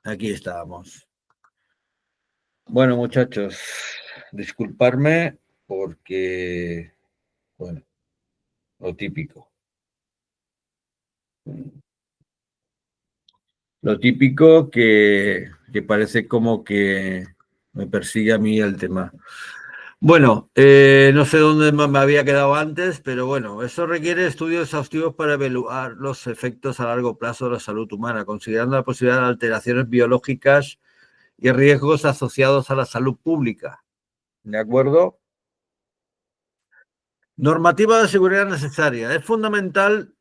Aquí estábamos. Bueno, muchachos, disculparme porque, bueno, lo típico. Lo típico que parece como que me persigue a mí el tema. Bueno, no sé dónde me había quedado antes, pero bueno, eso requiere estudios exhaustivos para evaluar los efectos a largo plazo de la salud humana, considerando la posibilidad de alteraciones biológicas y riesgos asociados a la salud pública. ¿De acuerdo? Normativa de seguridad necesaria. Es fundamental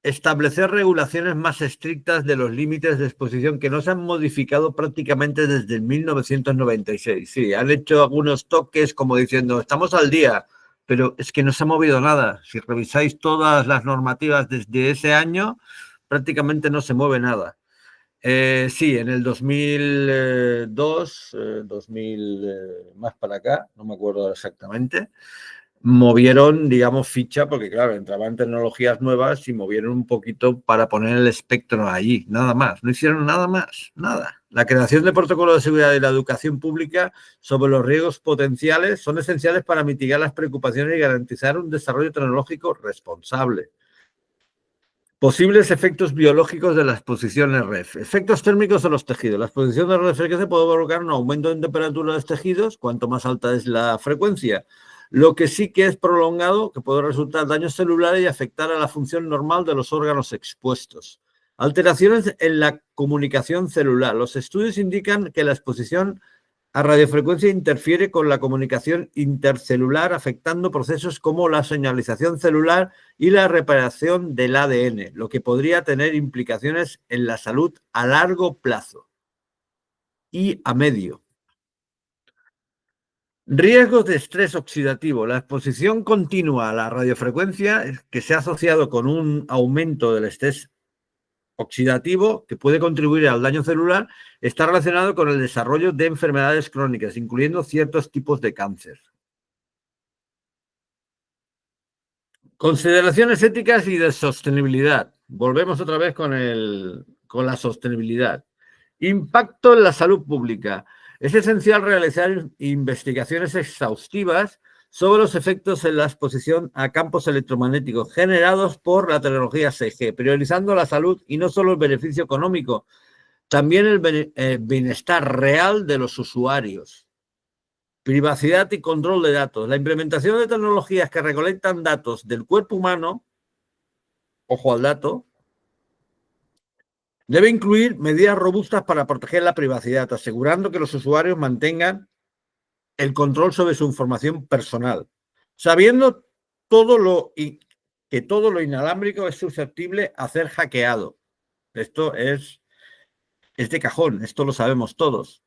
establecer regulaciones más estrictas de los límites de exposición que no se han modificado prácticamente desde el 1996. Sí, han hecho algunos toques como diciendo, estamos al día, pero es que no se ha movido nada. Si revisáis todas las normativas desde ese año, prácticamente no se mueve nada. Sí, en el 2002, 2000 más para acá, no me acuerdo exactamente, movieron, digamos, ficha, porque claro, entraban tecnologías nuevas y movieron un poquito para poner el espectro allí, nada más. No hicieron nada más, nada. La creación de protocolos de seguridad y la educación pública sobre los riesgos potenciales son esenciales para mitigar las preocupaciones y garantizar un desarrollo tecnológico responsable. Posibles efectos biológicos de la exposición RF. Efectos térmicos de los tejidos. La exposición de RF puede provocar un aumento en temperatura de los tejidos, cuanto más alta es la frecuencia. Lo que sí que es prolongado, que puede resultar daños celulares y afectar a la función normal de los órganos expuestos. Alteraciones en la comunicación celular. Los estudios indican que la exposición a radiofrecuencia interfiere con la comunicación intercelular, afectando procesos como la señalización celular y la reparación del ADN, lo que podría tener implicaciones en la salud a largo plazo y a medio. Riesgos de estrés oxidativo. La exposición continua a la radiofrecuencia, que se ha asociado con un aumento del estrés oxidativo que puede contribuir al daño celular, está relacionado con el desarrollo de enfermedades crónicas, incluyendo ciertos tipos de cáncer. Consideraciones éticas y de sostenibilidad. Volvemos otra vez con la sostenibilidad. Impacto en la salud pública. Es esencial realizar investigaciones exhaustivas sobre los efectos en la exposición a campos electromagnéticos generados por la tecnología 6G, priorizando la salud y no solo el beneficio económico, también el bienestar real de los usuarios. Privacidad y control de datos. La implementación de tecnologías que recolectan datos del cuerpo humano, ojo al dato, debe incluir medidas robustas para proteger la privacidad, asegurando que los usuarios mantengan el control sobre su información personal, sabiendo que todo lo inalámbrico es susceptible a ser hackeado. Esto es de cajón, esto lo sabemos todos.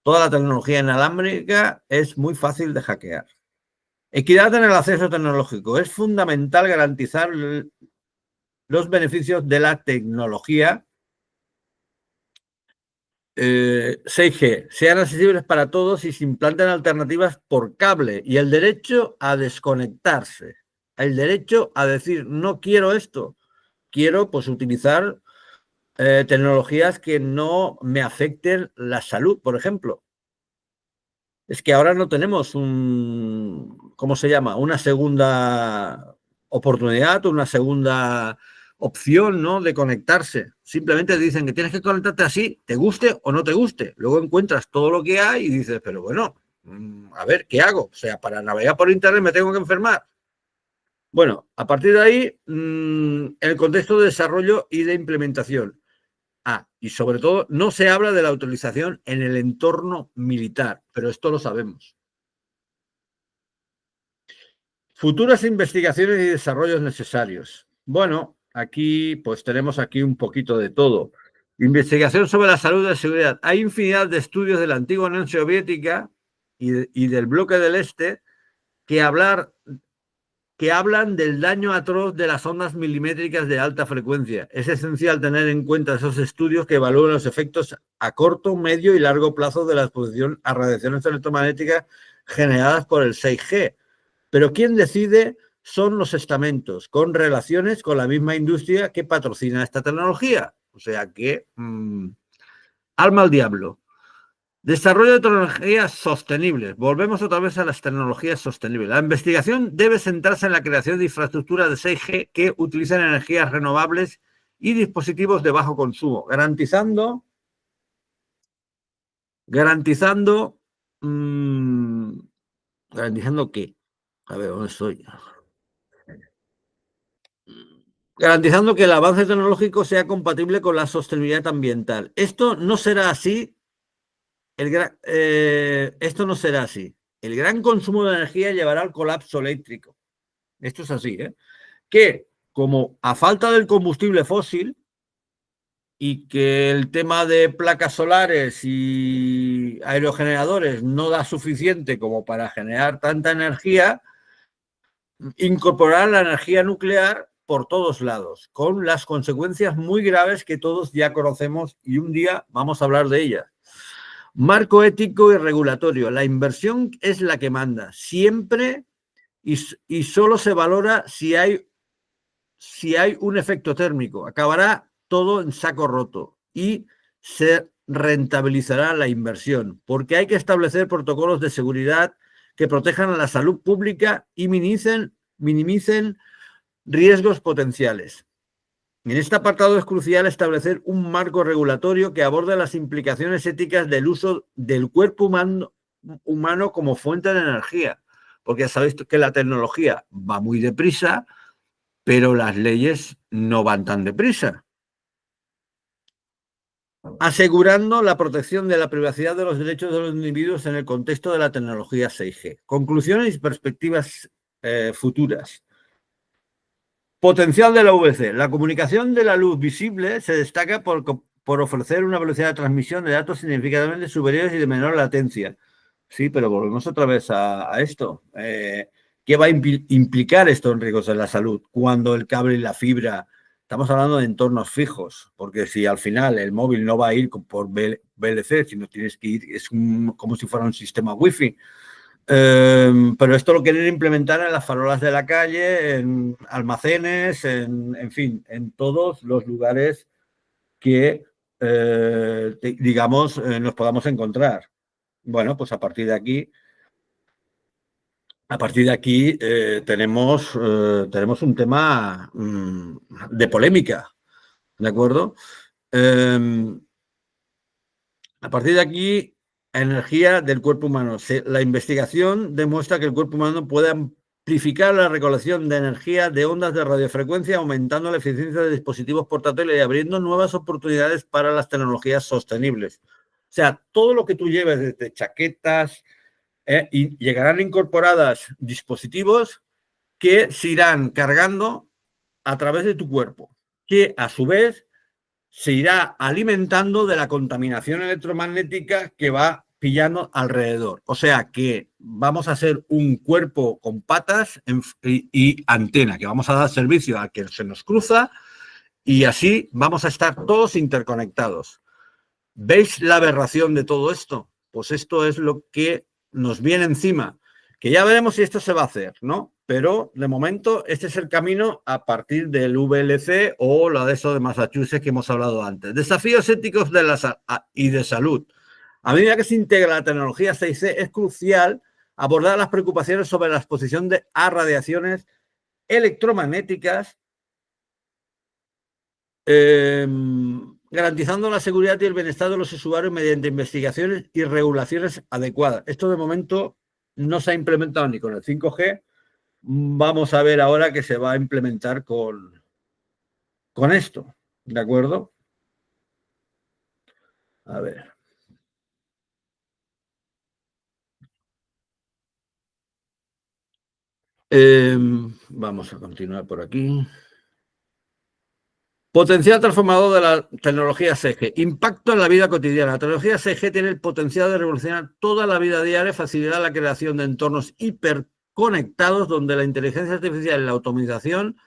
Toda la tecnología inalámbrica es muy fácil de hackear. Equidad en el acceso tecnológico. Es fundamental garantizar los beneficios de la tecnología 6G sean accesibles para todos y se implanten alternativas por cable y el derecho a desconectarse, el derecho a decir no quiero esto, quiero pues utilizar tecnologías que no me afecten la salud, por ejemplo. Es que ahora no tenemos ¿cómo se llama? Una segunda oportunidad, una segunda opción, ¿no? De conectarse. Simplemente dicen que tienes que conectarte así, te guste o no te guste. Luego encuentras todo lo que hay y dices, pero bueno, a ver, ¿qué hago? O sea, para navegar por internet me tengo que enfermar. Bueno, a partir de ahí, el contexto de desarrollo y de implementación. Y sobre todo, no se habla de la utilización en el entorno militar, pero esto lo sabemos. Futuras investigaciones y desarrollos necesarios. Bueno, aquí pues tenemos aquí un poquito de todo. Investigación sobre la salud y la seguridad. Hay infinidad de estudios de la antigua Unión Soviética y del bloque del Este que hablan del daño atroz de las ondas milimétricas de alta frecuencia. Es esencial tener en cuenta esos estudios que evalúan los efectos a corto, medio y largo plazo de la exposición a radiaciones electromagnéticas generadas por el 6G. Pero quien decide son los estamentos, con relaciones con la misma industria que patrocina esta tecnología. O sea que Alma al diablo. Desarrollo de tecnologías sostenibles. Volvemos otra vez a las tecnologías sostenibles. La investigación debe centrarse en la creación de infraestructuras de 6G que utilicen energías renovables y dispositivos de bajo consumo, garantizando qué. A ver, ¿dónde estoy? Garantizando que el avance tecnológico sea compatible con la sostenibilidad ambiental. Esto no será así. Esto no será así. El gran consumo de energía llevará al colapso eléctrico. Esto es así, ¿eh? Que como a falta del combustible fósil y que el tema de placas solares y aerogeneradores no da suficiente como para generar tanta energía, incorporar la energía nuclear por todos lados, con las consecuencias muy graves que todos ya conocemos y un día vamos a hablar de ellas. Marco ético y regulatorio. La inversión es la que manda, siempre y solo se valora si hay un efecto térmico. Acabará todo en saco roto y se rentabilizará la inversión, porque hay que establecer protocolos de seguridad que protejan a la salud pública y minimicen riesgos potenciales. En este apartado es crucial establecer un marco regulatorio que aborde las implicaciones éticas del uso del cuerpo humano como fuente de energía, porque ya sabéis que la tecnología va muy deprisa, pero las leyes no van tan deprisa. Asegurando la protección de la privacidad de los derechos de los individuos en el contexto de la tecnología 6G. Conclusiones y perspectivas futuras. Potencial de la VC. La comunicación de la luz visible se destaca por ofrecer una velocidad de transmisión de datos significativamente superiores y de menor latencia. Sí, pero volvemos otra vez a esto. ¿Qué va a implicar esto en riesgos de la salud? Cuando el cable y la fibra, estamos hablando de entornos fijos, porque si al final el móvil no va a ir por VLC, sino tienes que ir, es como si fuera un sistema wifi. Pero esto lo quieren implementar en las farolas de la calle, en almacenes, en fin, en todos los lugares que, digamos, nos podamos encontrar. Bueno, pues a partir de aquí tenemos un tema de polémica, ¿de acuerdo? A partir de aquí, energía del cuerpo humano. La investigación demuestra que el cuerpo humano puede amplificar la recolección de energía de ondas de radiofrecuencia, aumentando la eficiencia de dispositivos portátiles y abriendo nuevas oportunidades para las tecnologías sostenibles. O sea, todo lo que tú lleves desde chaquetas y llegarán incorporadas dispositivos que se irán cargando a través de tu cuerpo, que a su vez se irá alimentando de la contaminación electromagnética que va pillando alrededor. O sea que vamos a ser un cuerpo con patas y antena, que vamos a dar servicio a quien se nos cruza y así vamos a estar todos interconectados. ¿Veis la aberración de todo esto? Pues esto es lo que nos viene encima, que ya veremos si esto se va a hacer, ¿no? Pero de momento este es el camino a partir del VLC o la de eso de Massachusetts que hemos hablado antes. Desafíos éticos y de salud. A medida que se integra la tecnología 6C es crucial abordar las preocupaciones sobre la exposición a radiaciones electromagnéticas, garantizando la seguridad y el bienestar de los usuarios mediante investigaciones y regulaciones adecuadas. Esto de momento no se ha implementado ni con el 5G. Vamos a ver ahora que se va a implementar con esto, ¿de acuerdo? A ver. Vamos a continuar por aquí. Potencial transformador de la tecnología 6G. Impacto en la vida cotidiana. La tecnología 6G tiene el potencial de revolucionar toda la vida diaria, facilitar la creación de entornos hiperconectados donde la inteligencia artificial y la automatización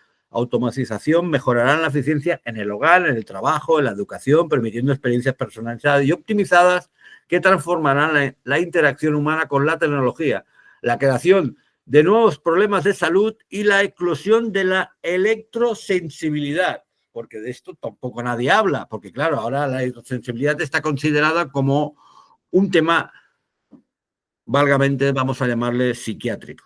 mejorarán la eficiencia en el hogar, en el trabajo, en la educación, permitiendo experiencias personalizadas y optimizadas que transformarán la interacción humana con la tecnología, la creación de nuevos problemas de salud y la eclosión de la electrosensibilidad. porque de esto tampoco nadie habla, porque claro, ahora la hidrosensibilidad está considerada como un tema, válgamente, vamos a llamarle psiquiátrico.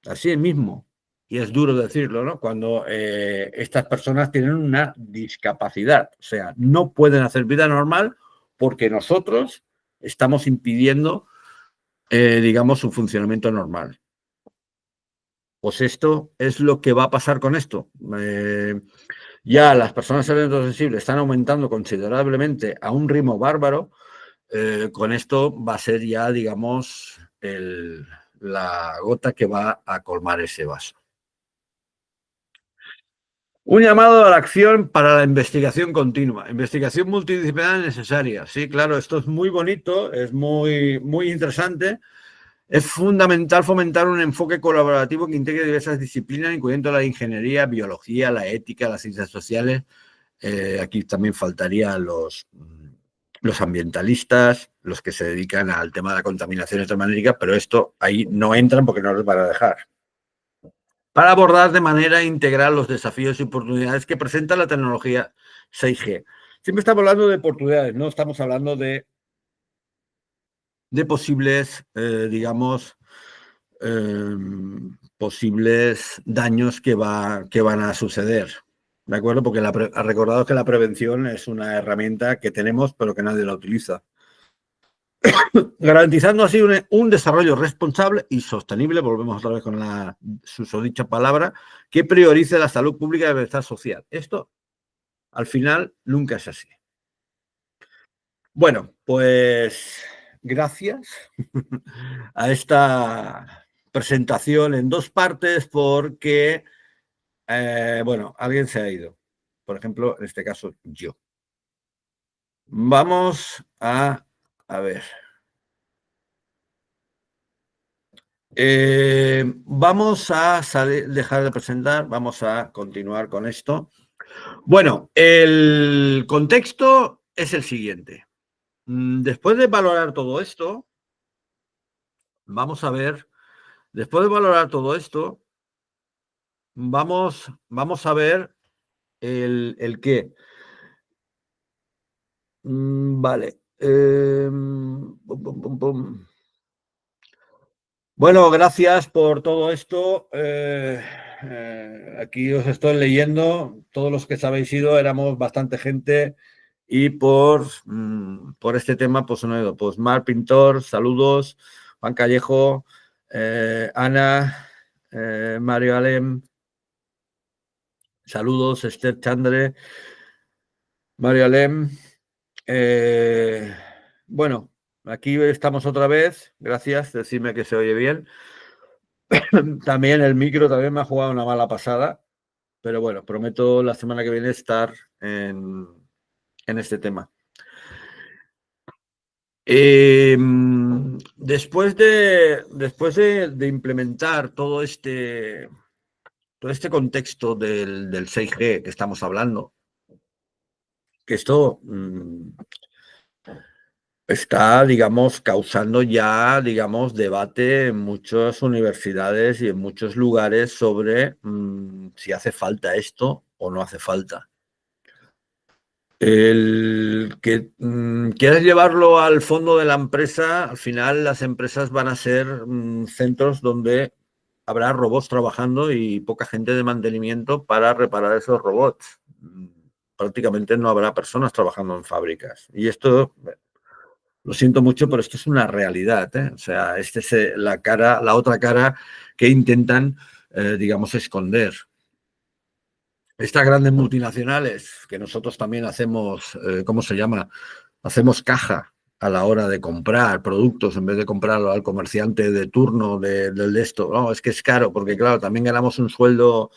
Así es mismo. Y es duro decirlo, ¿no? Cuando estas personas tienen una discapacidad, o sea, no pueden hacer vida normal porque nosotros estamos impidiendo, digamos, su funcionamiento normal. Pues esto es lo que va a pasar con esto. Ya las personas electrosensibles están aumentando considerablemente a un ritmo bárbaro. Con esto va a ser ya, digamos, la gota que va a colmar ese vaso. Un llamado a la acción para la investigación continua, investigación multidisciplinar necesaria. Sí, claro, esto es muy bonito, es muy interesante. Es fundamental fomentar un enfoque colaborativo que integre diversas disciplinas, incluyendo la ingeniería, biología, la ética, las ciencias sociales. Aquí también faltarían los ambientalistas, los que se dedican al tema de la contaminación electromagnética, pero esto ahí no entran porque no los van a dejar. Para abordar de manera integral los desafíos y oportunidades que presenta la tecnología 6G. Siempre estamos hablando de oportunidades, no estamos hablando de posibles, digamos, posibles daños que van a suceder. ¿De acuerdo? Porque recordad que la prevención es una herramienta que tenemos, pero que nadie la utiliza. Garantizando así un desarrollo responsable y sostenible, volvemos otra vez con la susodicha palabra, que priorice la salud pública y el bienestar social. Esto, al final, nunca es así. Bueno, pues gracias a esta presentación en dos partes porque, bueno, alguien se ha ido. Por ejemplo, en este caso, yo. Vamos a ver. Vamos a dejar de presentar, vamos a continuar con esto. Bueno, el contexto es el siguiente. Después de valorar todo esto, vamos a ver, después de valorar todo esto, vamos a ver el qué. Vale. Pum, pum, pum. Bueno, gracias por todo esto. Aquí os estoy leyendo. Todos los que os habéis ido éramos bastante gente y por este tema, pues no he ido. Pues Mar Pintor, saludos. Juan Callejo, Ana, Mario Alem, saludos. Esther Chandre, Mario Alem. Bueno, aquí estamos otra vez. Gracias, decidme que se oye bien. También el micro también me ha jugado una mala pasada, pero bueno, prometo la semana que viene estar en este tema. Después de implementar todo este contexto del 6G que estamos hablando, que esto está, digamos, causando ya, digamos, debate en muchas universidades y en muchos lugares sobre si hace falta esto o no hace falta. El que quieras llevarlo al fondo de la empresa, al final las empresas van a ser centros donde habrá robots trabajando y poca gente de mantenimiento para reparar esos robots. Prácticamente no habrá personas trabajando en fábricas. Y esto, lo siento mucho, pero esto es una realidad, ¿eh? O sea, esta es la otra cara que intentan, digamos, esconder. Estas grandes multinacionales, que nosotros también hacemos, ¿cómo se llama? Hacemos caja a la hora de comprar productos en vez de comprarlo al comerciante de turno del de esto. No, es que es caro, porque claro, también ganamos un sueldo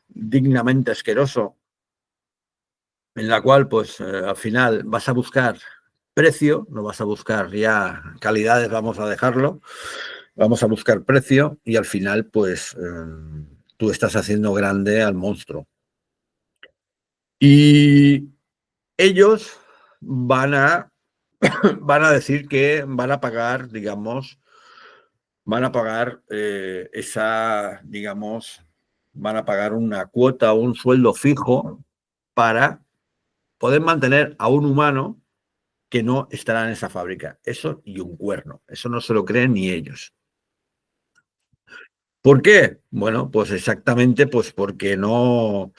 dignamente asqueroso, en la cual, pues, al final vas a buscar precio, no vas a buscar ya calidades, vamos a dejarlo, vamos a buscar precio y al final, pues, tú estás haciendo grande al monstruo. Y ellos van a decir que van a pagar, digamos, esa, digamos, van a pagar una cuota o un sueldo fijo para poder mantener a un humano que no estará en esa fábrica. Eso y un cuerno. Eso no se lo creen ni ellos. ¿Por qué? Bueno, pues exactamente, pues porque no.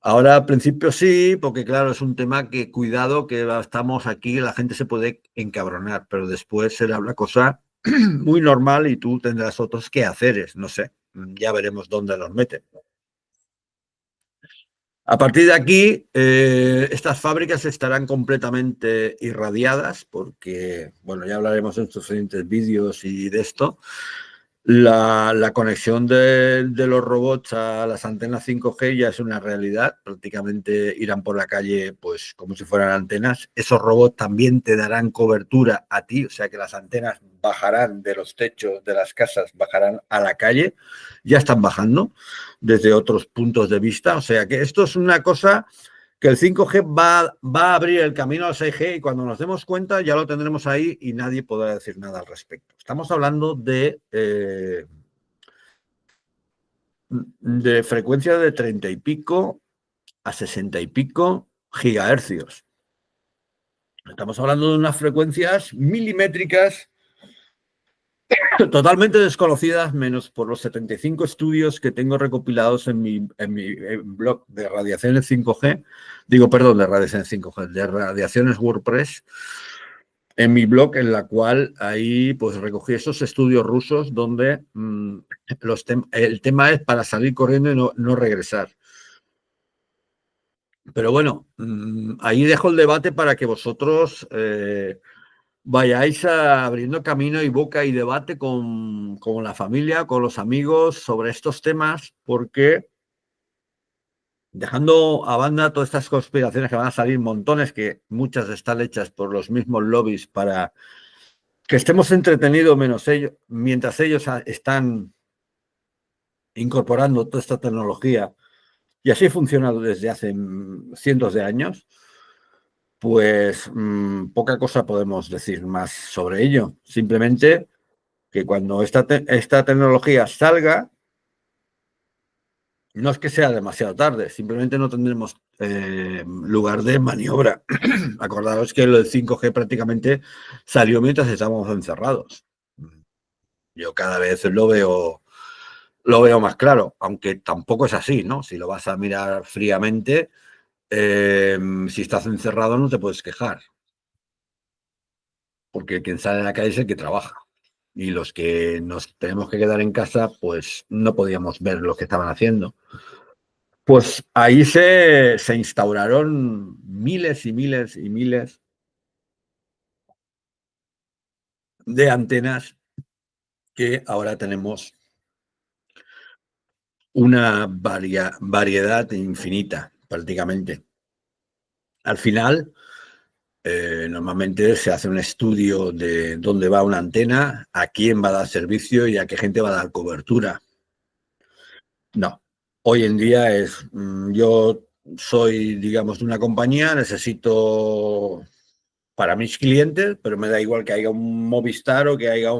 Ahora al principio sí, porque claro, es un tema que cuidado que estamos aquí, la gente se puede encabronar, pero después será una cosa muy normal y tú tendrás otros quehaceres, no sé, ya veremos dónde los meten. A partir de aquí, estas fábricas estarán completamente irradiadas porque, bueno, ya hablaremos en estos siguientes vídeos y de esto. La conexión de los robots a las antenas 5G ya es una realidad. Prácticamente irán por la calle pues como si fueran antenas. Esos robots también te darán cobertura a ti, o sea que las antenas bajarán de los techos de las casas, bajarán a la calle. Ya están bajando desde otros puntos de vista. O sea que esto es una cosa que el 5G va a abrir el camino al 6G y cuando nos demos cuenta ya lo tendremos ahí y nadie podrá decir nada al respecto. Estamos hablando de frecuencias de 30 y pico a 60 y pico gigahercios. Estamos hablando de unas frecuencias milimétricas totalmente desconocidas, menos por los 75 estudios que tengo recopilados en mi blog de radiaciones 5G, digo, perdón, de radiaciones 5G, de radiaciones WordPress, en mi blog, en la cual ahí pues recogí esos estudios rusos donde el tema es para salir corriendo y no regresar. Pero bueno, ahí dejo el debate para que vosotros vayáis abriendo camino y boca y debate con la familia, con los amigos sobre estos temas, porque dejando a banda todas estas conspiraciones que van a salir montones, que muchas están hechas por los mismos lobbies para que estemos entretenidos menos ellos, mientras ellos están incorporando toda esta tecnología, y así ha funcionado desde hace cientos de años, pues poca cosa podemos decir más sobre ello. Simplemente que cuando esta tecnología salga, no es que sea demasiado tarde, simplemente no tendremos lugar de maniobra. Acordaros que lo del 5G prácticamente salió mientras estábamos encerrados. Yo cada vez lo veo más claro, aunque tampoco es así, ¿no? Si lo vas a mirar fríamente, si estás encerrado no te puedes quejar, porque quien sale a la calle es el que trabaja. Y los que nos tenemos que quedar en casa, pues no podíamos ver lo que estaban haciendo. Pues ahí se instauraron miles y miles y miles de antenas que ahora tenemos una variedad infinita, prácticamente. Al final, normalmente se hace un estudio de dónde va una antena, a quién va a dar servicio y a qué gente va a dar cobertura. No. Hoy en día yo soy, digamos, de una compañía, necesito para mis clientes, pero me da igual que haya un Movistar o que haya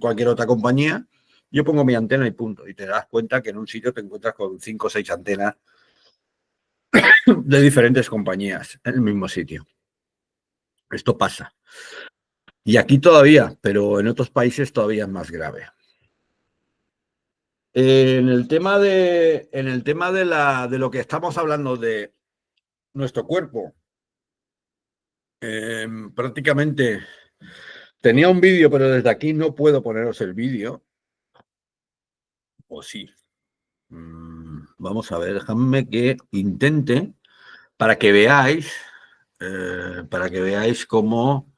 cualquier otra compañía. Yo pongo mi antena y punto. Y te das cuenta que en un sitio te encuentras con 5 o 6 antenas de diferentes compañías en el mismo sitio. Esto pasa. Y aquí todavía, pero en otros países todavía es más grave. En el tema de lo que estamos hablando de nuestro cuerpo, prácticamente tenía un vídeo, pero desde aquí no puedo poneros el vídeo. O sí. Vamos a ver, déjame que intente para que veáis cómo.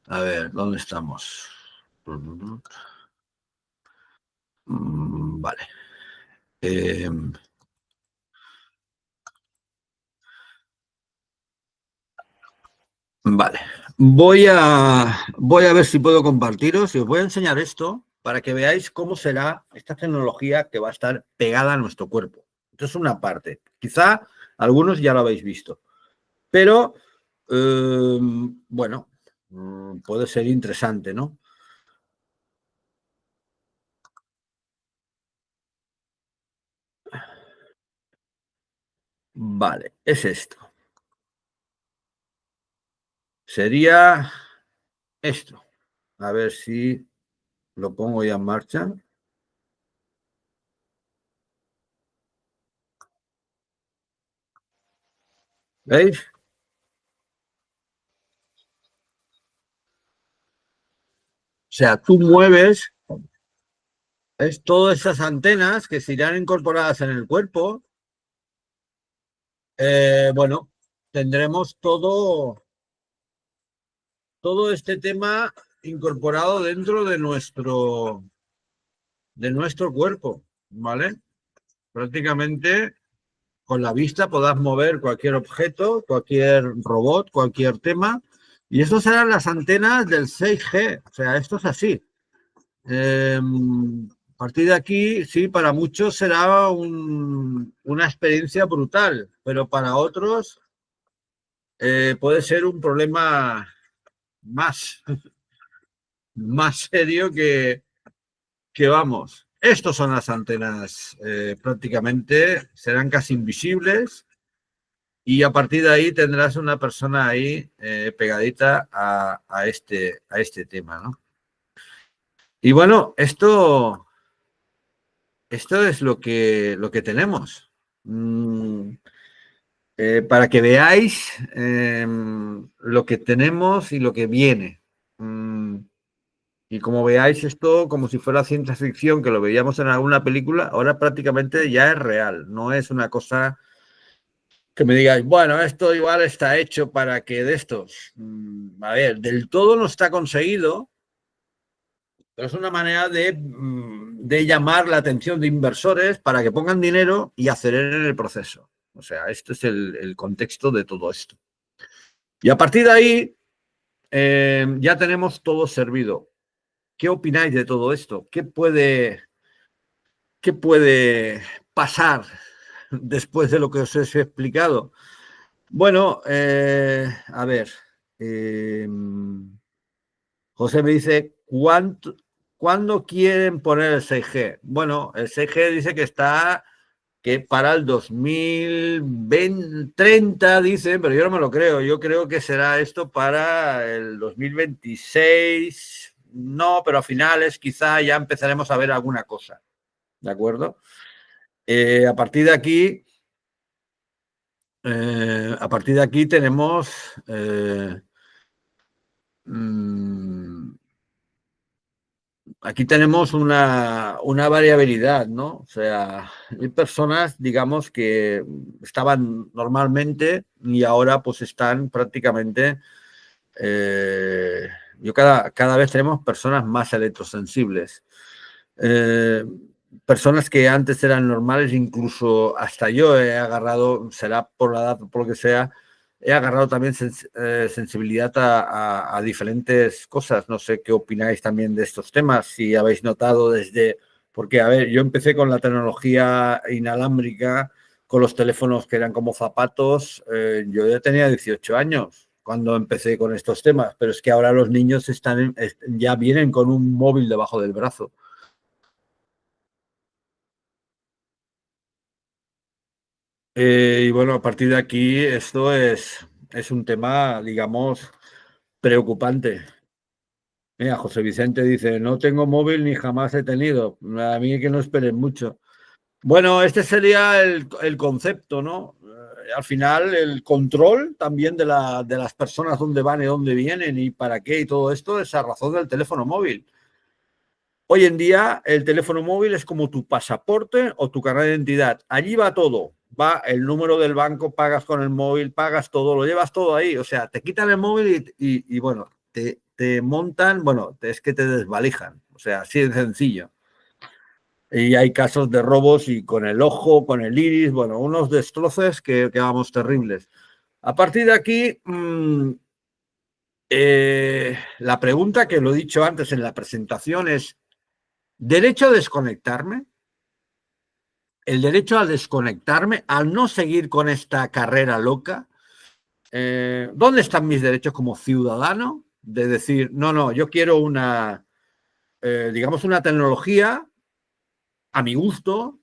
A ver, ¿dónde estamos? Vale. Eh, vale. Voy a ver si puedo compartiros y os voy a enseñar esto para que veáis cómo será esta tecnología que va a estar pegada a nuestro cuerpo. Esto es una parte. Quizá algunos ya lo habéis visto, pero bueno, puede ser interesante, ¿no? Vale, es esto. Sería esto. A ver si lo pongo ya en marcha. ¿Veis? O sea, tú mueves es todas esas antenas que se irán incorporadas en el cuerpo. Bueno, tendremos todo este tema incorporado dentro de nuestro cuerpo, ¿vale? Prácticamente con la vista podrás mover cualquier objeto, cualquier robot, cualquier tema. Y eso serán las antenas del 6G. O sea, esto es así. A partir de aquí, sí, para muchos será una experiencia brutal, pero para otros puede ser un problema más, más serio que vamos. Estos son las antenas, prácticamente serán casi invisibles y a partir de ahí tendrás una persona ahí pegadita a este tema, ¿no? Y bueno, esto es lo que tenemos. Mm, para que veáis lo que tenemos y lo que viene. Mm, y como veáis esto como si fuera ciencia ficción, que lo veíamos en alguna película, ahora prácticamente ya es real. No es una cosa que me digáis, bueno, esto igual está hecho para que de estos. A ver, del todo no está conseguido, pero es una manera de llamar la atención de inversores para que pongan dinero y aceleren el proceso. O sea, este es el contexto de todo esto. Y a partir de ahí ya tenemos todo servido. ¿Qué opináis de todo esto? ¿Qué puede pasar después de lo que os he explicado? Bueno, a ver, eh, José me dice, ¿cuándo quieren poner el 6G? Bueno, el 6G dice que para el 2030, dicen, pero yo no me lo creo. Yo creo que será esto para el 2026. No, pero a finales quizá ya empezaremos a ver alguna cosa. ¿De acuerdo? A partir de aquí, tenemos mm, aquí tenemos una variabilidad, ¿no? O sea, hay personas, digamos, que estaban normalmente y ahora pues están prácticamente, eh, cada vez tenemos personas más electrosensibles. Eh, Personas que antes eran normales, incluso hasta yo he agarrado, será por la edad o por lo que sea, he agarrado también sensibilidad a diferentes cosas. No sé qué opináis también de estos temas, si habéis notado porque, a ver, yo empecé con la tecnología inalámbrica, con los teléfonos que eran como zapatos, yo ya tenía 18 años cuando empecé con estos temas, pero es que ahora los niños ya vienen con un móvil debajo del brazo. Y bueno, a partir de aquí, esto es un tema, digamos, preocupante. Mira, José Vicente dice, no tengo móvil ni jamás he tenido. A mí que no esperen mucho. Bueno, este sería el concepto, ¿no? Al final, el control también de las personas, dónde van y dónde vienen y para qué y todo esto es a razón del teléfono móvil. Hoy en día el teléfono móvil es como tu pasaporte o tu carnet de identidad. Allí va todo. Va el número del banco, pagas con el móvil, pagas todo, lo llevas todo ahí. O sea, te quitan el móvil y bueno, te montan, bueno, es que te desvalijan. O sea, así de sencillo. Y hay casos de robos y con el ojo, con el iris, bueno, unos destroces que vamos terribles. A partir de aquí, la pregunta que lo he dicho antes en la presentación es, ¿derecho a desconectarme? El derecho a desconectarme, al no seguir con esta carrera loca. ¿Dónde están mis derechos como ciudadano? De decir, no, no, yo quiero digamos, una tecnología a mi gusto,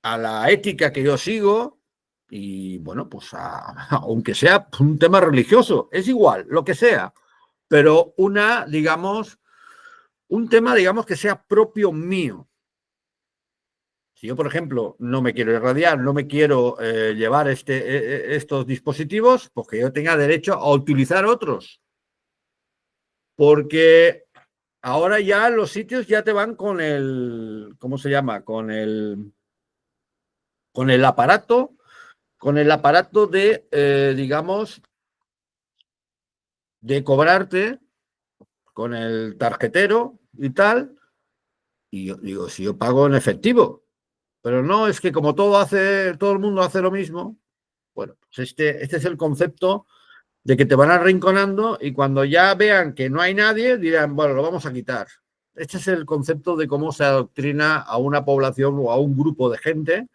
a la ética que yo sigo, Y bueno, pues aunque sea un tema religioso, es igual, lo que sea, pero digamos, un tema, digamos, que sea propio mío. Si yo, por ejemplo, no me quiero irradiar, no me quiero llevar estos dispositivos, pues que yo tenga derecho a utilizar otros. Porque ahora ya los sitios ya te van con ¿cómo se llama? Con el aparato de, digamos, de cobrarte con el tarjetero y tal. Y yo digo, si yo pago en efectivo, pero no, es que como todo el mundo hace lo mismo, bueno, pues este es el concepto de que te van arrinconando y cuando ya vean que no hay nadie, dirán, bueno, lo vamos a quitar. Este es el concepto de cómo se adoctrina a una población o a un grupo de gente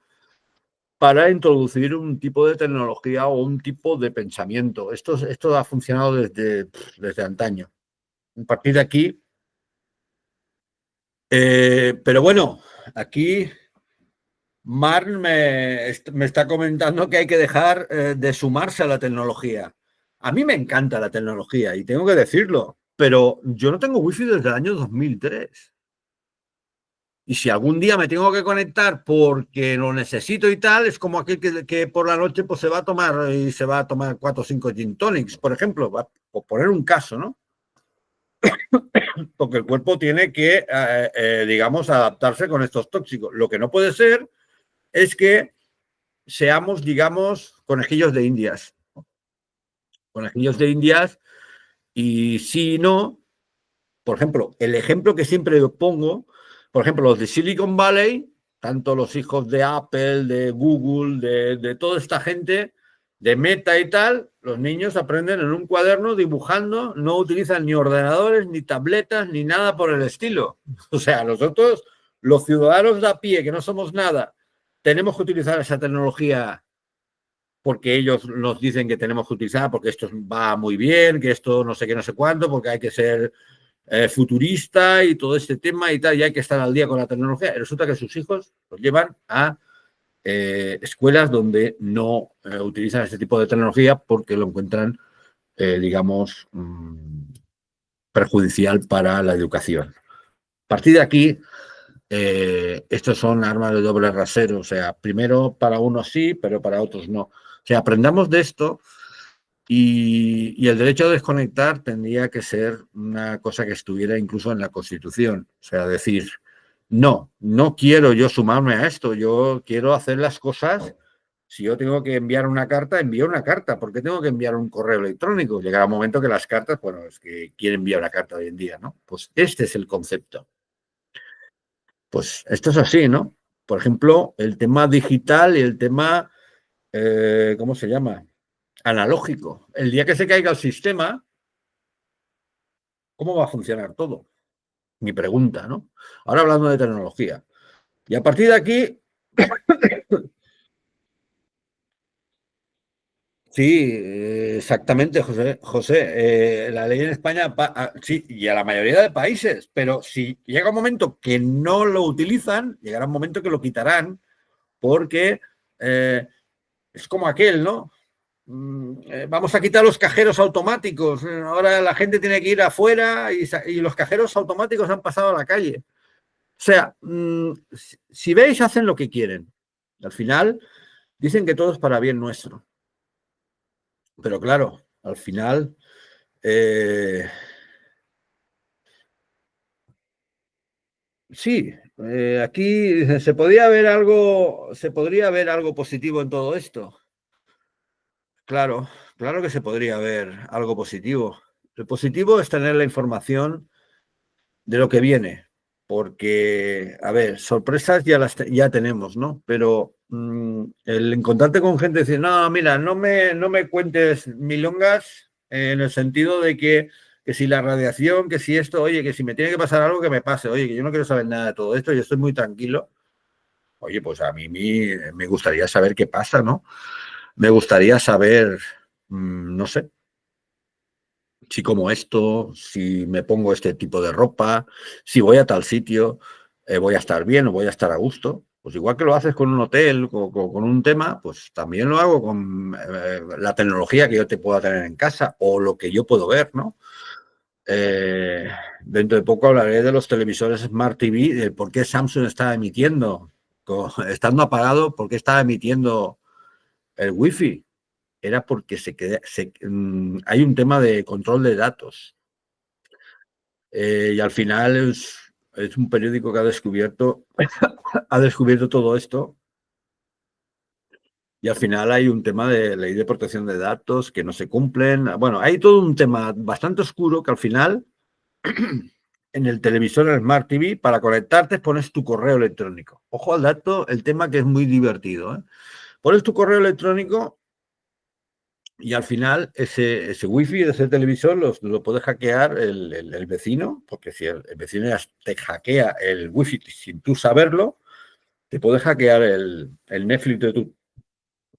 para introducir un tipo de tecnología o un tipo de pensamiento. Esto ha funcionado desde antaño. A partir de aquí, pero bueno, aquí Mark me está comentando que hay que dejar de sumarse a la tecnología. A mí me encanta la tecnología y tengo que decirlo, pero yo no tengo wifi desde el año 2003. Y si algún día me tengo que conectar porque lo necesito y tal, es como aquel que por la noche pues, se va a tomar 4 o 5 gin tonics, por ejemplo, por poner un caso, ¿no? Porque el cuerpo tiene que, digamos, adaptarse con estos tóxicos. Lo que no puede ser es que seamos, digamos, conejillos de indias. Conejillos de indias y si no, por ejemplo, el ejemplo que siempre pongo, por ejemplo, los de Silicon Valley, tanto los hijos de Apple, de Google, de toda esta gente, de Meta y tal, los niños aprenden en un cuaderno dibujando, no utilizan ni ordenadores, ni tabletas, ni nada por el estilo. O sea, nosotros, los ciudadanos de a pie, que no somos nada, tenemos que utilizar esa tecnología porque ellos nos dicen que tenemos que utilizar, porque esto va muy bien, que esto no sé qué, no sé cuánto, porque hay que ser futurista y todo este tema y tal, y hay que estar al día con la tecnología. Y resulta que sus hijos los llevan a escuelas donde no utilizan este tipo de tecnología porque lo encuentran, digamos, perjudicial para la educación. A partir de aquí, estos son armas de doble rasero, o sea, primero para unos sí, pero para otros no. O sea, aprendamos de esto y el derecho a desconectar tendría que ser una cosa que estuviera incluso en la Constitución. O sea, decir, no quiero yo sumarme a esto, yo quiero hacer las cosas. Si yo tengo que enviar una carta, envío una carta. ¿Por qué tengo que enviar un correo electrónico? Llegará un momento que las cartas, bueno, es que quieren enviar una carta hoy en día, ¿no? Pues este es el concepto. Pues esto es así, ¿no? Por ejemplo, el tema digital y el tema, ¿cómo se llama? Analógico. El día que se caiga el sistema, ¿cómo va a funcionar todo? Mi pregunta, ¿no? Ahora hablando de tecnología. Y a partir de aquí, sí, exactamente, la ley en España, sí, y a la mayoría de países, pero si llega un momento que no lo utilizan, llegará un momento que lo quitarán, porque es como aquel, ¿no? Vamos a quitar los cajeros automáticos. Ahora la gente tiene que ir afuera y los cajeros automáticos han pasado a la calle. O sea, si veis, hacen lo que quieren. Al final, dicen que todo es para bien nuestro. Pero claro, al final, sí, aquí se podría ver algo positivo en todo esto. Claro, claro que se podría ver algo positivo. Lo positivo es tener la información de lo que viene, porque, a ver, sorpresas ya tenemos, ¿no? Pero el encontrarte con gente y decir, no, mira, no me cuentes milongas en el sentido de que si la radiación, que si esto, oye, que si me tiene que pasar algo, que me pase, oye, que yo no quiero saber nada de todo esto, yo estoy muy tranquilo. Oye, pues a mí me gustaría saber qué pasa, ¿no? Me gustaría saber, no sé, si como esto, si me pongo este tipo de ropa, si voy a tal sitio, voy a estar bien o voy a estar a gusto. Pues igual que lo haces con un hotel o con un tema, pues también lo hago con la tecnología que yo te pueda tener en casa o lo que yo puedo ver, ¿no? Eh, Dentro de poco hablaré de los televisores Smart TV, de por qué Samsung está emitiendo, estando apagado, por qué estaba emitiendo el Wi-Fi. Era porque hay un tema de control de datos. Y al final es un periódico que ha descubierto todo esto. Y al final hay un tema de ley de protección de datos que no se cumplen. Bueno, hay todo un tema bastante oscuro que al final en el televisor, en el Smart TV, para conectarte pones tu correo electrónico. Ojo al dato, el tema que es muy divertido. ¿Eh? Pones tu correo electrónico y al final ese wifi de ese televisor lo puede hackear el vecino, porque si el vecino te hackea el wifi sin tú saberlo, te puede hackear el Netflix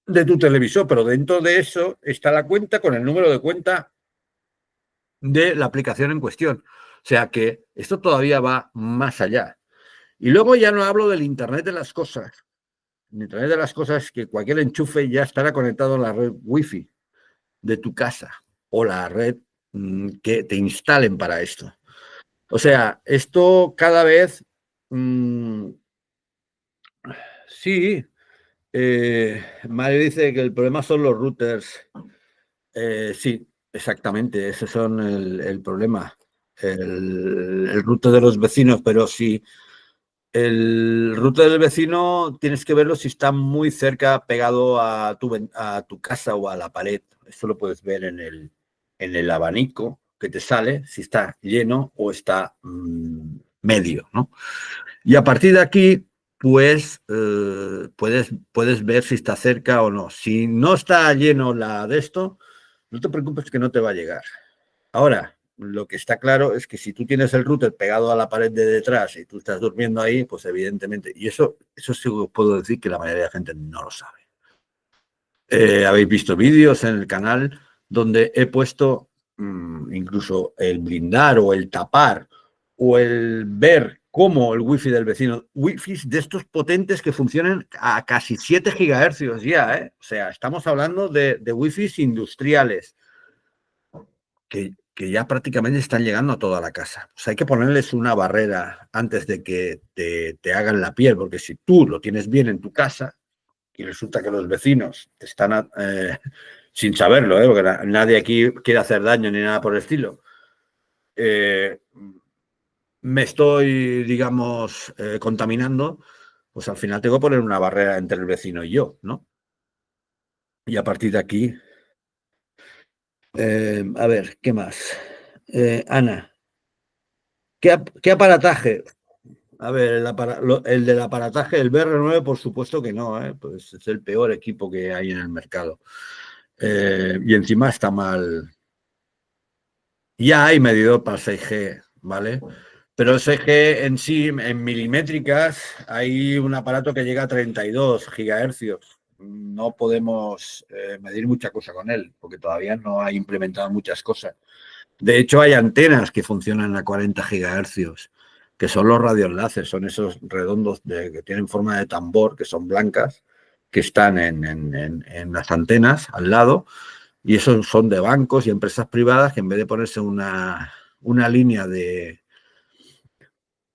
de tu televisor, pero dentro de eso está la cuenta con el número de cuenta de la aplicación en cuestión. O sea que esto todavía va más allá. Y luego ya no hablo del Internet de las cosas. El Internet de las cosas es que cualquier enchufe ya estará conectado a la red Wi-Fi de tu casa o la red que te instalen para esto. O sea, esto cada vez sí. Mario dice que el problema son los routers. Sí, exactamente, ese son el problema. El router de los vecinos, pero si el router del vecino tienes que verlo si está muy cerca, pegado a tu casa o a la pared. Esto lo puedes ver en el abanico que te sale, si está lleno o está medio, ¿no? Y a partir de aquí, pues puedes ver si está cerca o no. Si no está lleno la de esto, no te preocupes que no te va a llegar. Ahora, lo que está claro es que si tú tienes el router pegado a la pared de detrás y tú estás durmiendo ahí, pues evidentemente, y eso sí os puedo decir que la mayoría de la gente no lo sabe. Habéis visto vídeos en el canal donde he puesto incluso el blindar o el tapar o el ver cómo el wifi del vecino, wifi de estos potentes que funcionan a casi 7 gigahercios ya, ¿eh? O sea, estamos hablando de wifis industriales que ya prácticamente están llegando a toda la casa. Pues hay que ponerles una barrera antes de que te hagan la piel, porque si tú lo tienes bien en tu casa y resulta que los vecinos están sin saberlo, porque nadie aquí quiere hacer daño ni nada por el estilo, me estoy, digamos, contaminando, pues al final tengo que poner una barrera entre el vecino y yo, ¿no? Y a partir de aquí, a ver, ¿qué más? Ana, ¿qué aparataje? A ver, el del aparataje, el BR9, por supuesto que no, ¿eh? Pues es el peor equipo que hay en el mercado. Y encima está mal. Ya hay medidor para 6G, ¿vale? Pero el 6G en sí, en milimétricas, hay un aparato que llega a 32 gigahercios. No podemos medir mucha cosa con él, porque todavía no ha implementado muchas cosas. De hecho, hay antenas que funcionan a 40 gigahercios, que son los radioenlaces, son esos redondos que tienen forma de tambor, que son blancas, que están en las antenas al lado, y esos son de bancos y empresas privadas que en vez de ponerse una línea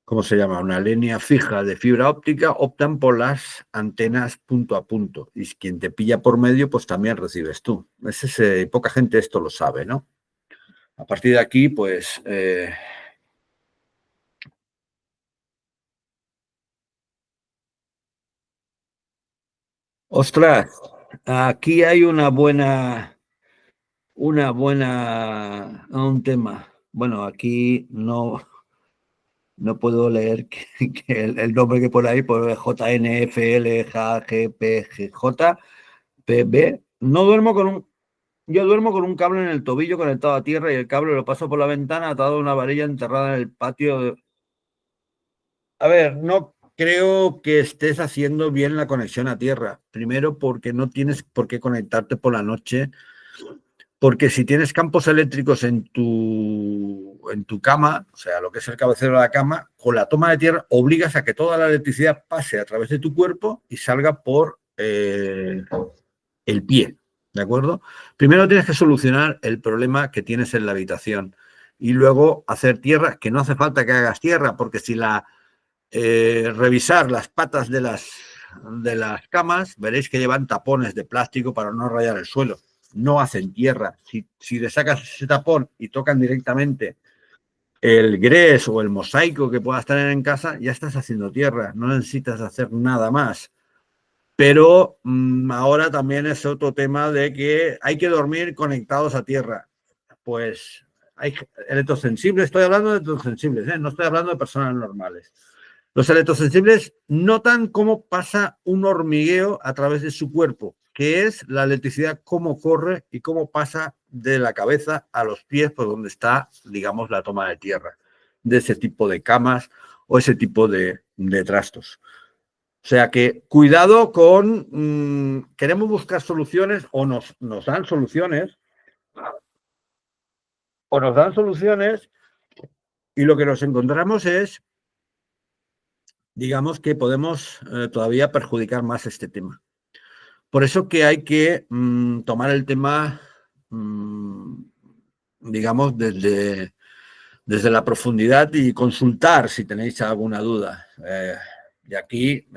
¿cómo se llama? Una línea fija de fibra óptica, optan por las antenas punto a punto. Y quien te pilla por medio, pues también recibes tú. Poca gente esto lo sabe, ¿no? A partir de aquí, pues ostras, aquí hay un tema. Bueno, aquí no puedo leer que el nombre que pone ahí, por JNFLGGPGJPB. No duermo con un, yo duermo con un cable en el tobillo conectado a tierra y el cable lo paso por la ventana atado a una varilla enterrada en el patio. A ver, no creo que estés haciendo bien la conexión a tierra. Primero, porque no tienes por qué conectarte por la noche, porque si tienes campos eléctricos en tu cama, o sea, lo que es el cabecero de la cama, con la toma de tierra obligas a que toda la electricidad pase a través de tu cuerpo y salga por el pie, ¿de acuerdo? Primero tienes que solucionar el problema que tienes en la habitación y luego hacer tierra, que no hace falta que hagas tierra, porque si revisar las patas de las camas, veréis que llevan tapones de plástico para no rayar el suelo. No hacen tierra. Si le sacas ese tapón y tocan directamente el grés o el mosaico que puedas tener en casa, ya estás haciendo tierra. No necesitas hacer nada más. Pero ahora también es otro tema de que hay que dormir conectados a tierra. Pues hay electrosensibles, estoy hablando de electrosensibles, no estoy hablando de personas normales. Los electrosensibles notan cómo pasa un hormigueo a través de su cuerpo, que es la electricidad, cómo corre y cómo pasa de la cabeza a los pies, por donde está, digamos, la toma de tierra, de ese tipo de camas o ese tipo de trastos. O sea que cuidado con, queremos buscar soluciones o nos dan soluciones, y lo que nos encontramos es, digamos, que podemos todavía perjudicar más este tema. Por eso que hay que tomar el tema, digamos, desde la profundidad y consultar si tenéis alguna duda. Y aquí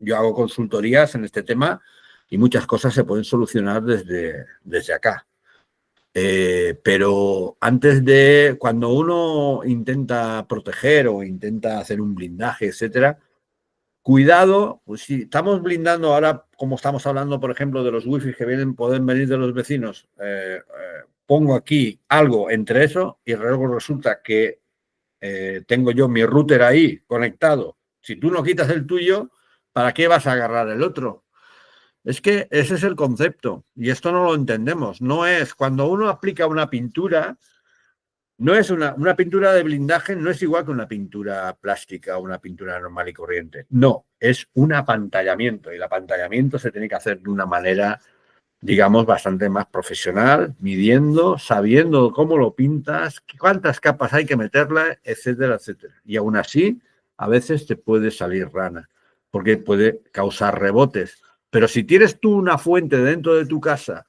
yo hago consultorías en este tema y muchas cosas se pueden solucionar desde acá. Pero antes de, cuando uno intenta proteger o intenta hacer un blindaje, etcétera, cuidado, pues si estamos blindando ahora, como estamos hablando, por ejemplo, de los wifi que pueden venir de los vecinos, pongo aquí algo entre eso y luego resulta que tengo yo mi router ahí conectado. Si tú no quitas el tuyo, ¿para qué vas a agarrar el otro? Es que ese es el concepto y esto no lo entendemos. No es cuando uno aplica una pintura, no es una pintura de blindaje, no es igual que una pintura plástica o una pintura normal y corriente. No, es un apantallamiento y el apantallamiento se tiene que hacer de una manera, digamos, bastante más profesional, midiendo, sabiendo cómo lo pintas, cuántas capas hay que meterla, etcétera, etcétera. Y aún así, a veces te puede salir rana, porque puede causar rebotes. Pero si tienes tú una fuente dentro de tu casa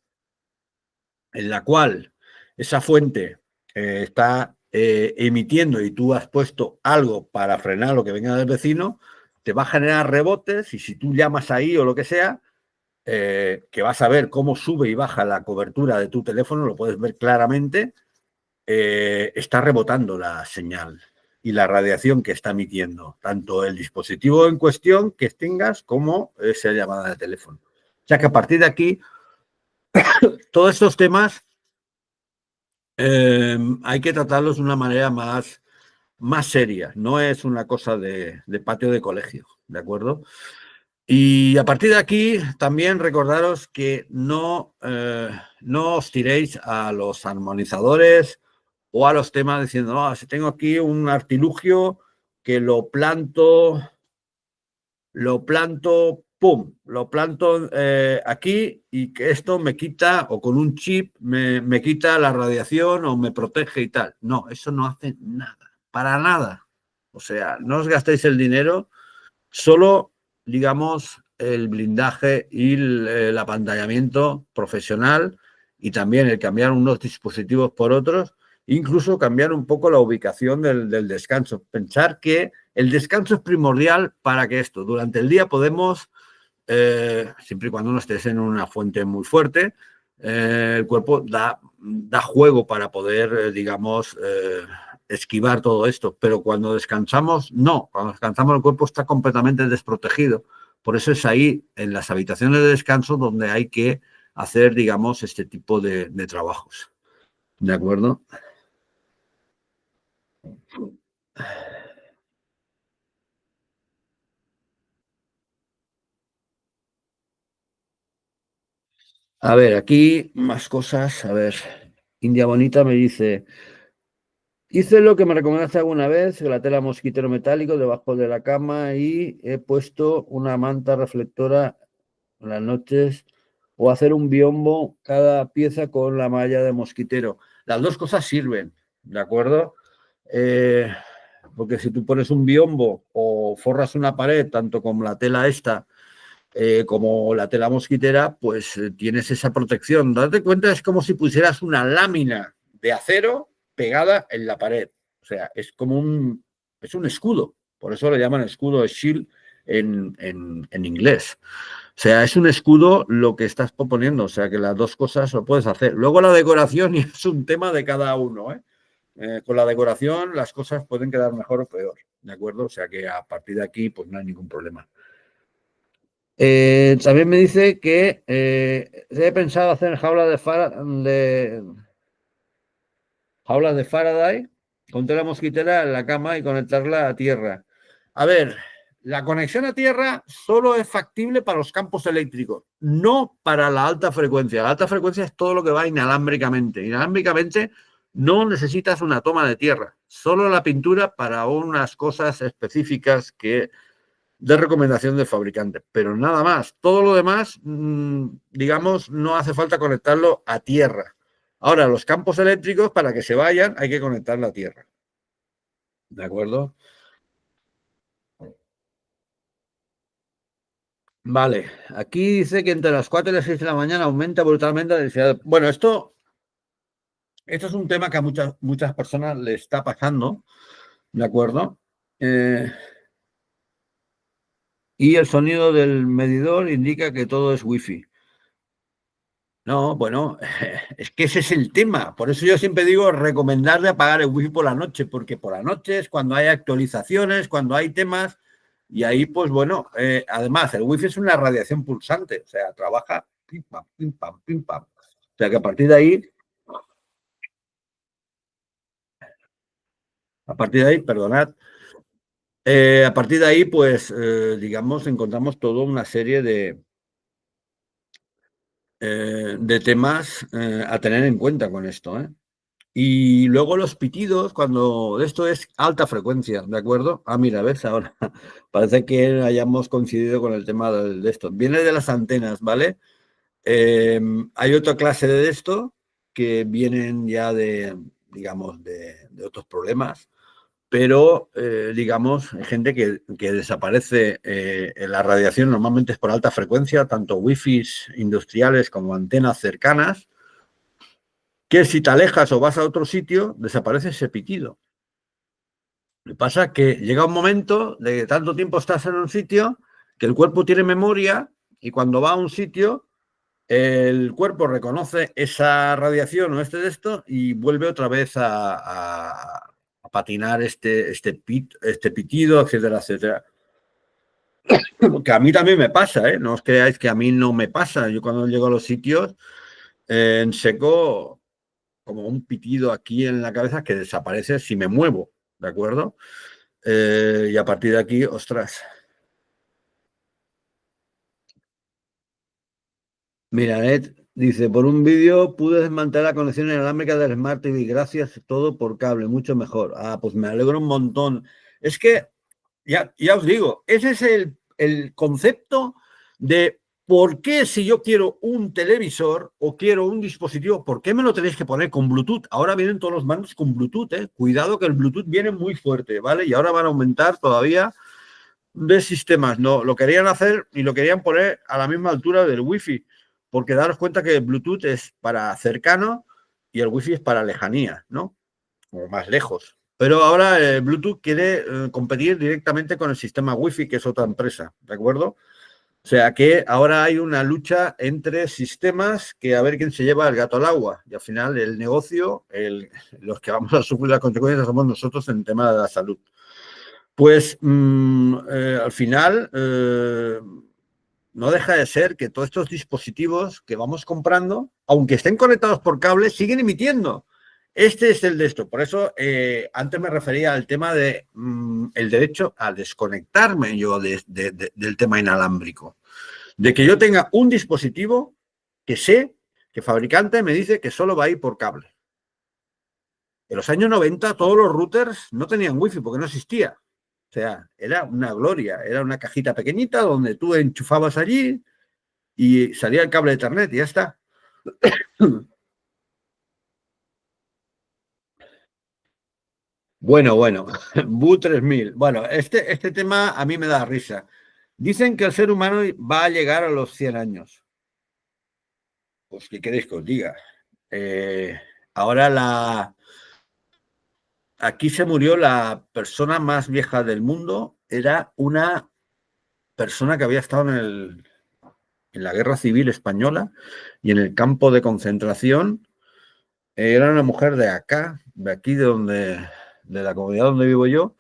en la cual esa fuente está emitiendo y tú has puesto algo para frenar lo que venga del vecino, te va a generar rebotes y si tú llamas ahí o lo que sea, que vas a ver cómo sube y baja la cobertura de tu teléfono, lo puedes ver claramente, está rebotando la señal y la radiación que está emitiendo, tanto el dispositivo en cuestión que tengas como esa llamada de teléfono. O sea que a partir de aquí, todos estos temas hay que tratarlos de una manera más seria, no es una cosa de patio de colegio, ¿de acuerdo? Y a partir de aquí, también recordaros que no os tiréis a los armonizadores o a los temas diciendo, no, si tengo aquí un artilugio que lo planto, pum, lo planto aquí y que esto me quita, o con un chip me quita la radiación o me protege y tal. No, eso no hace nada, para nada. O sea, no os gastéis el dinero, solo, digamos, el blindaje y el apantallamiento profesional y también el cambiar unos dispositivos por otros, incluso cambiar un poco la ubicación del descanso. Pensar que el descanso es primordial para que esto, durante el día podemos, siempre y cuando no estés en una fuente muy fuerte, el cuerpo da juego para poder, digamos, esquivar todo esto, pero cuando descansamos, no, cuando descansamos el cuerpo está completamente desprotegido. Por eso es ahí, en las habitaciones de descanso, donde hay que hacer, digamos, este tipo de trabajos. ¿De acuerdo? A ver, aquí más cosas. A ver, India Bonita me dice, hice lo que me recomendaste alguna vez, la tela mosquitero metálico debajo de la cama y he puesto una manta reflectora en las noches o hacer un biombo cada pieza con la malla de mosquitero. Las dos cosas sirven, ¿de acuerdo? Porque si tú pones un biombo o forras una pared, tanto con la tela esta como la tela mosquitera, pues tienes esa protección. Date cuenta, es como si pusieras una lámina de acero pegada en la pared. O sea, es como es un escudo. Por eso le llaman escudo de shield en inglés. O sea, es un escudo lo que estás proponiendo. O sea, que las dos cosas lo puedes hacer. Luego la decoración es un tema de cada uno. Con la decoración las cosas pueden quedar mejor o peor. ¿De acuerdo? O sea, que a partir de aquí pues no hay ningún problema. También me dice que he pensado hacer jaulas de Faraday con tela mosquitera en la cama y conectarla a tierra. A ver, la conexión a tierra solo es factible para los campos eléctricos, no para la alta frecuencia. La alta frecuencia es todo lo que va inalámbricamente. Inalámbricamente no necesitas una toma de tierra, solo la pintura para unas cosas específicas que de recomendación del fabricante, pero nada más. Todo lo demás, digamos, no hace falta conectarlo a tierra. Ahora, los campos eléctricos, para que se vayan, hay que conectarlo a tierra. ¿De acuerdo? Vale, aquí dice que entre las 4 y las 6 de la mañana aumenta brutalmente la densidad. Bueno, esto es un tema que a muchas personas le está pasando, ¿de acuerdo? Y el sonido del medidor indica que todo es wifi. No, bueno, es que ese es el tema. Por eso yo siempre digo recomendarle apagar el wifi por la noche, porque por la noche es cuando hay actualizaciones, cuando hay temas, y ahí, pues bueno, además el wifi es una radiación pulsante, o sea, trabaja pim pam, pim pam, pim pam. O sea que a partir de ahí, perdonad, a partir de ahí, pues, digamos, encontramos toda una serie de temas a tener en cuenta con esto, ¿eh? Y luego los pitidos, cuando esto es alta frecuencia, ¿de acuerdo? Ah, mira, ves ahora, parece que hayamos coincidido con el tema de esto. Viene de las antenas, ¿vale? Hay otra clase de esto que vienen ya digamos, de otros problemas, pero, digamos, hay gente que desaparece en la radiación, normalmente es por alta frecuencia, tanto wifis industriales como antenas cercanas, que si te alejas o vas a otro sitio, desaparece ese pitido. Lo que pasa es que llega un momento de que tanto tiempo estás en un sitio que el cuerpo tiene memoria y cuando va a un sitio, el cuerpo reconoce esa radiación o de esto y vuelve otra vez a patinar este pitido, etcétera, etcétera. Que a mí también me pasa, ¿eh? No os creáis que a mí no me pasa. Yo cuando llego a los sitios, en seco, como un pitido aquí en la cabeza que desaparece si me muevo, ¿de acuerdo? Y a partir de aquí, ostras. Mira, Ed dice, por un vídeo pude desmantelar la conexión inalámbrica del Smart TV. Gracias, todo por cable, mucho mejor. Ah, pues me alegro un montón. Es que, ya os digo, ese es el concepto de por qué si yo quiero un televisor o quiero un dispositivo, ¿por qué me lo tenéis que poner con Bluetooth? Ahora vienen todos los mandos con Bluetooth, ¿eh? Cuidado que el Bluetooth viene muy fuerte, ¿vale? Y ahora van a aumentar todavía de sistemas. No, lo querían hacer y lo querían poner a la misma altura del Wi-Fi, porque daros cuenta que el Bluetooth es para cercano y el Wi-Fi es para lejanía, ¿no? O más lejos. Pero ahora el Bluetooth quiere competir directamente con el sistema Wi-Fi, que es otra empresa, ¿de acuerdo? O sea que ahora hay una lucha entre sistemas que a ver quién se lleva el gato al agua. Y al final el negocio, los que vamos a sufrir las consecuencias somos nosotros en el tema de la salud. Pues al final no deja de ser que todos estos dispositivos que vamos comprando, aunque estén conectados por cable, siguen emitiendo. Este es el de esto. Por eso antes me refería al tema de el derecho a desconectarme yo del tema inalámbrico. De que yo tenga un dispositivo que sé que el fabricante me dice que solo va a ir por cable. En los años 90 todos los routers no tenían wifi porque no existía. O sea, era una gloria, era una cajita pequeñita donde tú enchufabas allí y salía el cable de Ethernet y ya está. Bueno, Bu 3000. Bueno, este tema a mí me da risa. Dicen que el ser humano va a llegar a los 100 años. Pues, ¿qué queréis que os diga? Eh, ahora aquí se murió la persona más vieja del mundo. Era una persona que había estado en la Guerra Civil Española y en el campo de concentración. Era una mujer de acá, de aquí, de la comunidad donde vivo yo,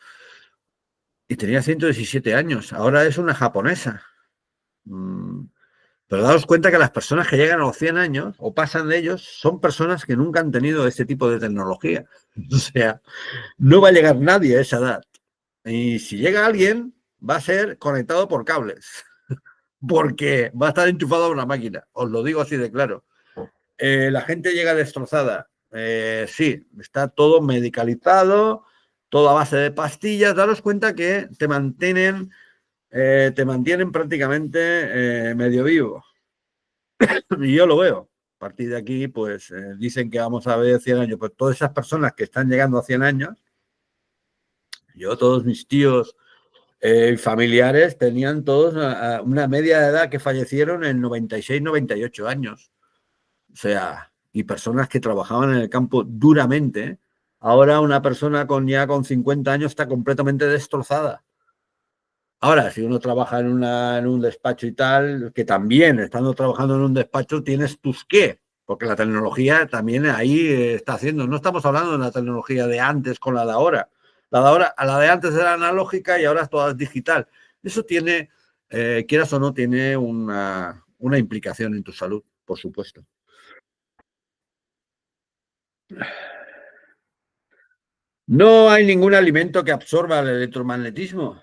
y tenía 117 años. Ahora es una japonesa. Mm, Pero daos cuenta que las personas que llegan a los 100 años o pasan de ellos son personas que nunca han tenido este tipo de tecnología. O sea, no va a llegar nadie a esa edad. Y si llega alguien, va a ser conectado por cables, porque va a estar enchufado a una máquina. Os lo digo así de claro. La gente llega destrozada. Sí, está todo medicalizado, todo a base de pastillas. Daros cuenta que te mantienen prácticamente medio vivo. Y yo lo veo. A partir de aquí, pues dicen que vamos a ver 100 años. Pues todas esas personas que están llegando a 100 años, yo, todos mis tíos familiares, tenían todos una media de edad que fallecieron en 96, 98 años. O sea, y personas que trabajaban en el campo duramente. Ahora una persona ya con 50 años está completamente destrozada. Ahora, si uno trabaja en un despacho y tal, que también estando trabajando en un despacho tienes tus qué, porque la tecnología también ahí está haciendo. No estamos hablando de la tecnología de antes con la de ahora. La de ahora, a la de antes era analógica y ahora es toda digital. Eso tiene, quieras o no, tiene una implicación en tu salud, por supuesto. No hay ningún alimento que absorba el electromagnetismo.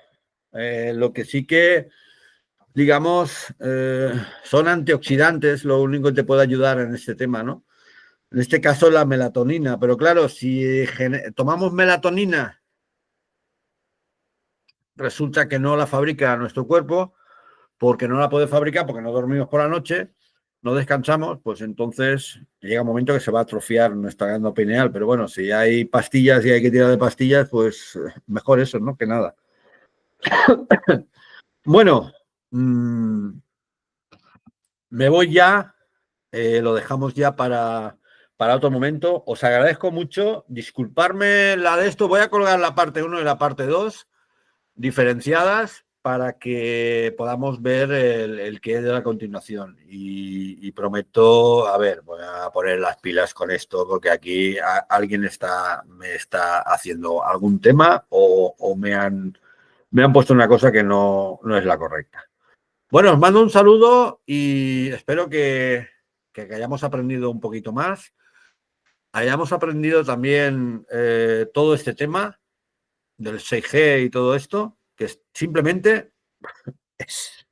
Lo que sí que, digamos, son antioxidantes, lo único que te puede ayudar en este tema, ¿no? En este caso, la melatonina. Pero claro, si tomamos melatonina, resulta que no la fabrica nuestro cuerpo, porque no la puede fabricar, porque no dormimos por la noche, no descansamos, pues entonces llega un momento que se va a atrofiar nuestra glándula pineal. Pero bueno, si hay pastillas y hay que tirar de pastillas, pues mejor eso, ¿no? Que nada. Bueno, me voy ya, lo dejamos ya para otro momento. Os agradezco mucho. Disculparme la de esto. Voy a colgar la parte 1 y la parte 2 diferenciadas para que podamos ver el que es de la continuación. Y prometo, a ver, voy a poner las pilas con esto porque aquí alguien me está haciendo algún tema o me han puesto una cosa que no es la correcta. Bueno, os mando un saludo y espero que hayamos aprendido un poquito más. Hayamos aprendido también todo este tema del 6G y todo esto, que simplemente es,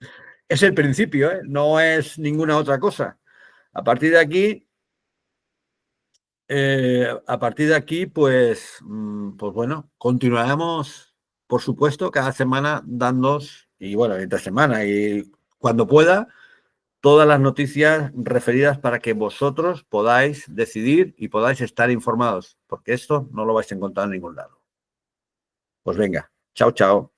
es el principio, ¿eh? No es ninguna otra cosa. A partir de aquí, pues bueno, continuaremos, por supuesto, cada semana dándos, y bueno, entre semana y cuando pueda, todas las noticias referidas para que vosotros podáis decidir y podáis estar informados, porque esto no lo vais a encontrar en ningún lado. Pues venga, chao, chao.